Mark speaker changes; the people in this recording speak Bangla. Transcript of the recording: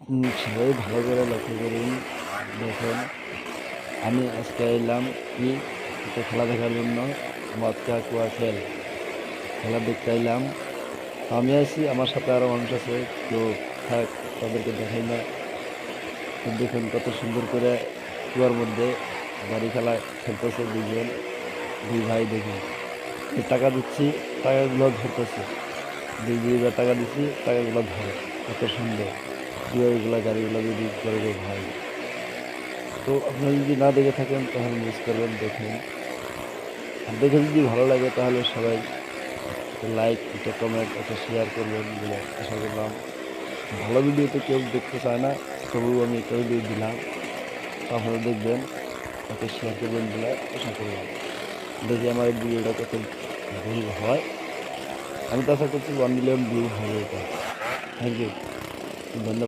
Speaker 1: সবাই ভালো করে লক্ষ্য করুন। দেখুন, আমি আজকে এলাম কি একটা খেলা দেখার জন্য। মটকা কুয়া খেলা দেখতে এলাম। তো আমি আছি, আমার সাথে আরো মানুষ আছে। তো থাক, তাদেরকে দেখাই না। তো দেখুন কত সুন্দর করে কুয়ার মধ্যে বাড়ি খেলা খেলতেছে দুইজন, দুই ভাই। দেখুন টাকা দিচ্ছি, টাকাগুলো ধরতেছে। দুইবার টাকা দিচ্ছি, টাকাগুলো ধরে। কত সুন্দর কুয়ারগুলা গাড়িগুলো যদি করে রে ভাই। তো আপনারা যদি না দেখে থাকেন তাহলে মিস করবেন। দেখুন, আর দেখে যদি ভালো লাগে তাহলে সবাই একটা লাইক, একটা কমেন্ট, একটা শেয়ার করবেন বলে আশা করলাম। ভালো ভিডিও তো কেউ দেখতে চায় না, তবুও আমি একটা ভিডিও দিলাম। তো আপনারা দেখবেন, তাকে শেয়ার করবেন বলে আশা করলাম। দেখি আমার এই ভিডিওটা কত ভিউ হয়। আমি তো আশা করছি 1 মিলিয়ন ভিউ হবে এটা। থ্যাংক ইউ, ধন্যবাদ।